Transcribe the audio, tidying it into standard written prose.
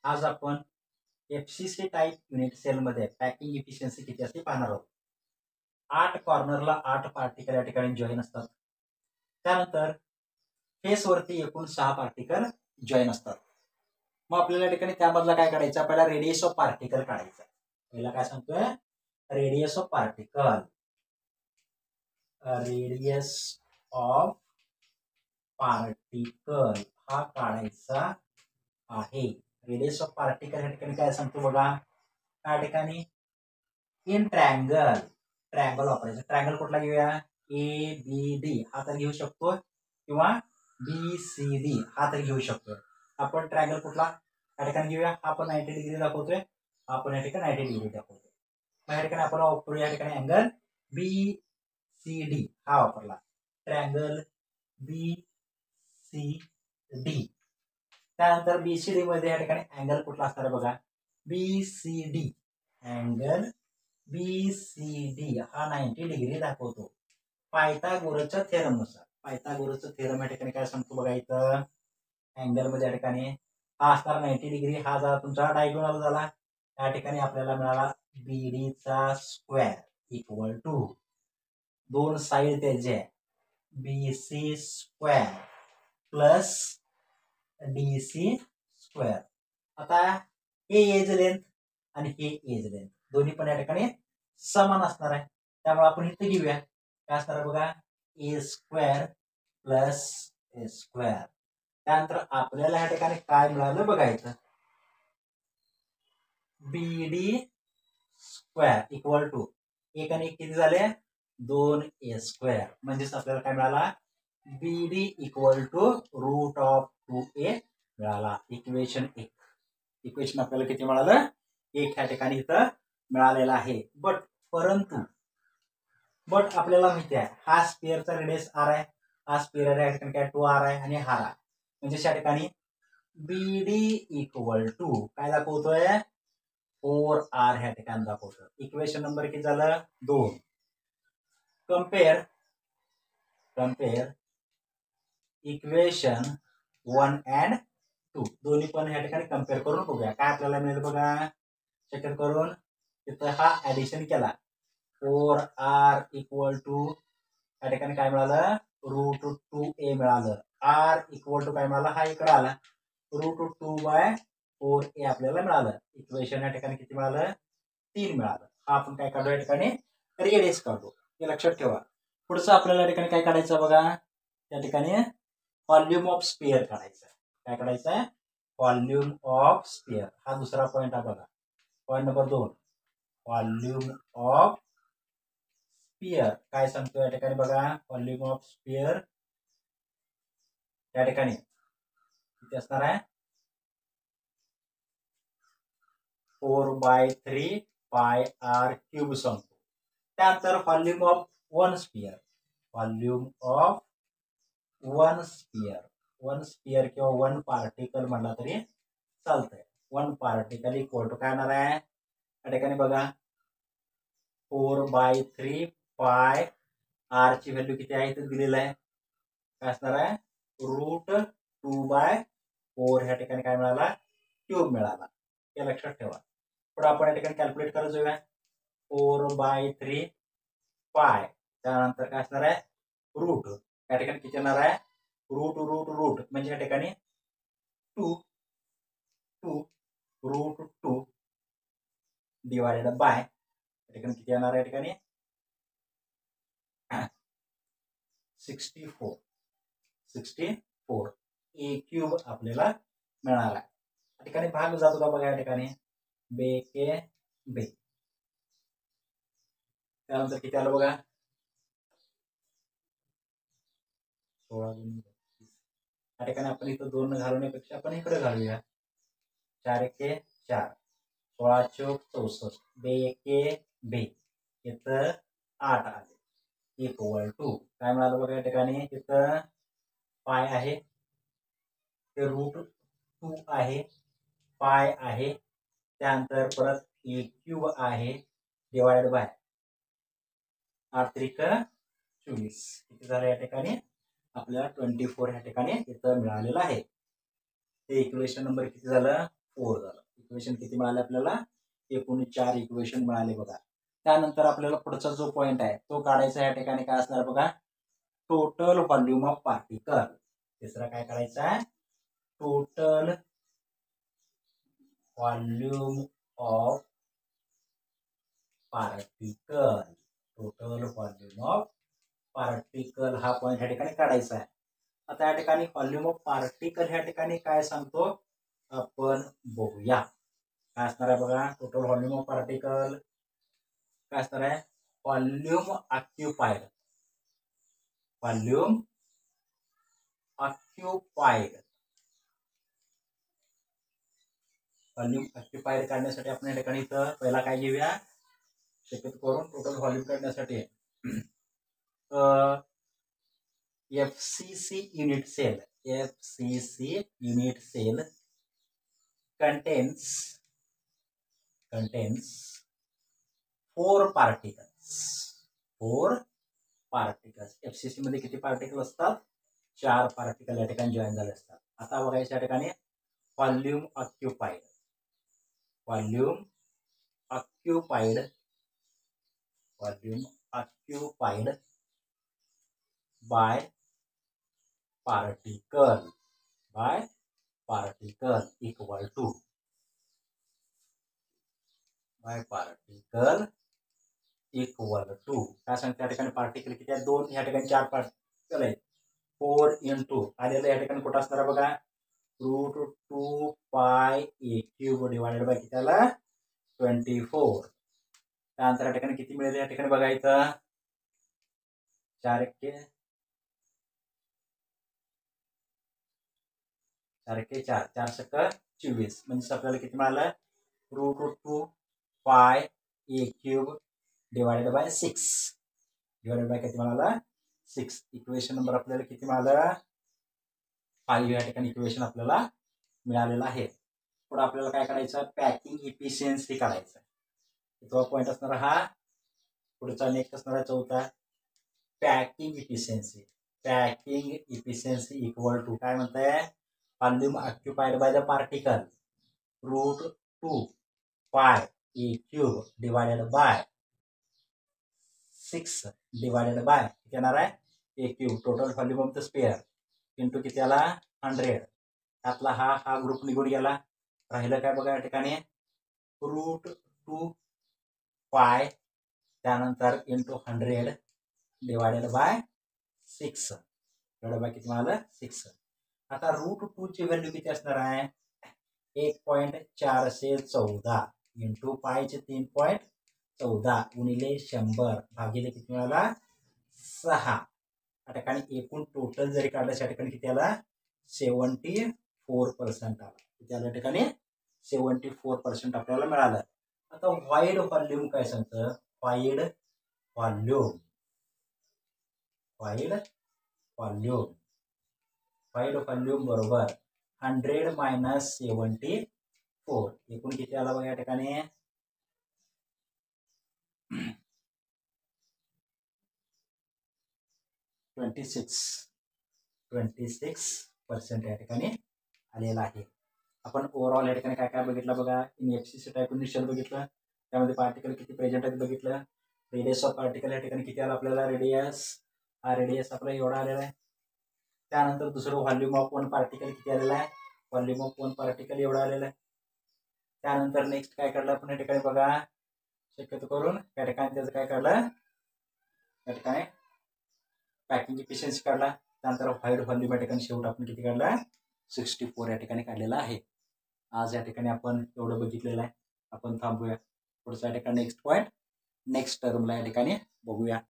आज आपण FCC type unit सेलमध्ये पॅकिंग इफिशियन्सी किती असते पाहणार आहोत. 8 कॉर्नरला 8 पार्टिकल या ठिकाणी जॉईन असतात. त्यानंतर फेसवरती एकूण 6 पार्टिकल जॉईन असतात. मग आपल्याला या ठिकाणी त्यामधला काय काढायचं, पहिला रेडियस ऑफ पार्टिकल काढायचा. पहिला काय सांगतोय, radius of particle. Radius of particle हा काढायचा आहे. रेडियस ऑफ पार्टिकल या ठिकाणी काय सांगतो बघा, या ठिकाणी इन ट्रायंगल वापरायचं. ट्रायंगल कुठला घेऊया, ABD हा तर घेऊ शकतो किंवा BCD हा तर घेऊ शकतो. आपण ट्रायंगल कुठला या ठिकाणी घेऊया, हा पण 90 डिग्री दाखवतोय, आपण या ठिकाणी 90 डिग्री दाखवतोय. मग या ठिकाणी आपण वापरूया या ठिकाणी अँगल BCD हा वापरला. Triangle BCD. त्यानंतर BCD मध्ये या ठिकाणी अँगल कुठला असणार बघा, BCD. अँगल BCD हा 90 डिग्री दाखवतो पायथागोरसच्या थेरम नुसार. पायथागोरसचं थेरम या ठिकाणी काय सांगतो बघा, इथं अँगल मध्ये या ठिकाणी हा असणार 90 डिग्री. हा जरा तुमचा डायगोनल झाला. या ठिकाणी आपल्याला मिळाला BD चा स्क्वेअर इक्वल टू दोन साइड त्याचे BC square plus DC square. आता हे एज लेंथ आणि हे एज लेंथ दोन्ही पण या ठिकाणी समान असणार आहे. त्यामुळे आपण इथे घेऊया, काय असणार बघा, A square plus A square. त्यानंतर आपल्याला या ठिकाणी काय मिळालं बघायचं, BD स्क्वेअर इक्वल टू एक आणि एक किती झाले 2A स्क्वेअर. म्हणजेच आपल्याला काय मिळाला, BD equal to root of 2A मिळाला. इक्वेशन 1. इक्वेशन आपल्याला किती मिळालं, 1 ह्या ठिकाणी इथं मिळालेला आहे. परंतु आपल्याला माहिती आहे हा स्पेअरचा रेडियस R आहे, हा स्पेअर या ठिकाणी काय 2R आहे आणि हा आहे. म्हणजे या ठिकाणी BD इक्वल टू काय दाखवतोय 4R ह्या ठिकाणी दाखवतो. इक्वेशन नंबर किती झालं 2. कम्पेअर इक्वेशन 1 and 2 दोन्ही पण या ठिकाणी कम्पेअर करून बघूया काय आपल्याला मिळेल बघा. चेक करून तिथं हा ऍडिशन केला 4R इक्वल टू या ठिकाणी काय मिळालं रूट 2A मिळालं. R इक्वल टू काय मिळाला, हा इकडे आला रूट 2/4A आपल्याला मिळालं. इक्वेशन या ठिकाणी किती मिळालं 3 मिळालं. हा आपण काय काढू या ठिकाणी रेडियस काढू, हे लक्षात ठेवा. पुढचं आपल्याला या ठिकाणी काय काढायचं बघा, या ठिकाणी व्हॉल्यूम ऑफ स्पेअर काढायचं. काय काढायचं, व्हॉल्यूम ऑफ स्पेअर. हा दुसरा पॉईंट आहे बघा. Point number 2 volume of spare. काय सांगतो या ठिकाणी बघा, व्हॉल्यूम ऑफ स्पेअर या ठिकाणी किती असणार आहे 4/3 πr क्यूब सांगतो. त्यानंतर volume of one sphere. Volume of one sphere किंवा वन पार्टिकल म्हणला तरी चालतंय. वन पार्टिकल इक्वल टू काय होणार आहे या ठिकाणी बघा 4/3 πr ची व्हॅल्यू किती आहे इथे दिलेलं आहे, काय असणार आहे रूट 2/4 ह्या ठिकाणी काय मिळाला क्यूब मिळाला. हे लक्षात ठेवा. पुढे आपण या ठिकाणी कॅल्क्युलेट करत जाऊया. 4/3 पाय त्यानंतर काय असणार आहे रूट. या ठिकाणी किती येणार आहे रूट म्हणजे या ठिकाणी 2 रूट 2 डिवायडेड बाय या ठिकाणी किती येणार आहे या ठिकाणी 64 A क्यूब आपल्याला मिळाला. या ठिकाणी भाग जात होता बघा, या ठिकाणी बे. त्यानंतर किती आलं बघा 16 या ठिकाणी आपण इथं 2 घालवण्यापेक्षा आपण इकडे घालूया. 4 1 4 16 चौक 64 बे इथं 8 आले इक्वल टू काय मिळालं बघा. या ठिकाणी इथं पाय आहे ते रूट 2 आहे, पाय आहे, त्यानंतर परत A क्यूब आहे डिवाइड बाय 8 3 24 किती झालं या ठिकाणी आपल्याला 24 ह्या ठिकाणी इथं मिळालेलं आहे. ते इक्वेशन नंबर किती झालं 4 झालं. इक्वेशन किती मिळाले आपल्याला? एकूण 4 इक्वेशन मिळाले बघा. त्यानंतर आपल्याला पुढचा जो पॉइंट आहे तो काढायचा. या ठिकाणी काय असणार बघा? Total volume of particle. तिसरा काय काढायचा आहे? Total volume of particle. Total volume of particle हा पॉइंट या ठिकाणी काढायचा आहे. आता या ठिकाणी व्हॉल्यूम ऑफ पार्टिकल ह्या ठिकाणी काय सांगतो आपण बघूया. काय असणार आहे बघा? टोटल व्हॉल्यूम ऑफ पार्टिकल काय असणार आहे? Volume occupied. Volume occupied. Volume occupied काढण्यासाठी आपण या ठिकाणी इथं पहिला काय घेऊया? शक्यतो करून टोटल व्हॉल्यूम काढण्यासाठी FCC unit cell. FCC unit cell contains 4 particles. 4 particles. FCC मध्ये किती पार्टिकल असतात? 4 पार्टिकल या ठिकाणी जॉईन झाले असतात. आता बघायच्या ठिकाणी volume occupied. Volume occupied. Volume occupied by particle equal to काय सांगते या ठिकाणी? पार्टिकल किती आहेत? 2. या ठिकाणी 4 पार्टिकल आहेत. 4 into आलेलं या ठिकाणी कुठं असणार बघा? √2πa³ डिवायडेड बाय किती आला? 24. त्यानंतर या ठिकाणी किती मिळेल? या ठिकाणी बघा इथं 4 × 4 4 × 24 म्हणजे आपल्याला किती मिळालं? √2πa³ divided by 6 divided by किती मिळाला? 6. इक्वेशन नंबर आपल्याला किती मिळालं? 5 या ठिकाणी इक्वेशन आपल्याला मिळालेलं आहे. पुढे आपल्याला काय करायचं? पॅकिंग इफिशियन्सी काढायचं. तो पॉईंट असणार हा. पुढचा नेक्स्ट असणार आहे 4था packing efficiency. Packing efficiency equal to काय म्हणताय? Volume occupied by the particle √2πa³ divided by 6 divided by किती येणार आहे? a³ total volume of the sphere into किती आला? 100. त्यातला हा ग्रुप निघून गेला. राहिलं काय बघा या ठिकाणी? √2π त्यानंतर into 100 divided by 6 divided by किती मिळालं? 6. आता √2 ची व्हॅल्यू किती असणार आहे? 1.414 इंटू पायचे 3.14 गुणिले 100 भागिले किती मिळाला? 6. या ठिकाणी एकूण टोटल जरी काढलं त्या ठिकाणी किती आला? 74% आला. किती आलं या ठिकाणी? 74% आपल्याला मिळालं. आता वाईड व्हॉल्यूम काय सांगतं? वाईड व्हॉल्यूम बरोबर 100 - 74 एकूण किती आला बघा या ठिकाणी? 26% या ठिकाणी आलेला आहे. आपण ओव्हरऑल या ठिकाणी काय काय बघितलं बघा? FCC टाईप निश्चल बघितलं. त्यामध्ये पार्टिकल किती प्रेझेंट आहेत बघितलं. रेडियस ऑफ पार्टिकल या ठिकाणी किती आला आपल्याला? रेडियस आपला एवढा आलेला आहे. त्यानंतर दुसरं व्हॉल्यूम ऑफ 1 पार्टिकल किती आलेला आहे? व्हॉल्यूम ऑफ 1 पार्टिकल एवढा आलेला आहे. त्यानंतर नेक्स्ट काय काढलं आपण या ठिकाणी बघा? शक्यतो करून या ठिकाणी त्याचं काय काढलं? या ठिकाणी पॅकिंग इफिशियन्सी काढला. त्यानंतर वाईड व्हॉल्यूम या ठिकाणी शेवट आपण किती काढला? 64 या ठिकाणी काढलेला आहे. आज या ठिकाणी आपण एवढं बघितलेलं आहे. आपण थांबूया. पुढचा या ठिकाणी नेक्स्ट पॉईंट नेक्स्ट टर्मला या ठिकाणी बघूया.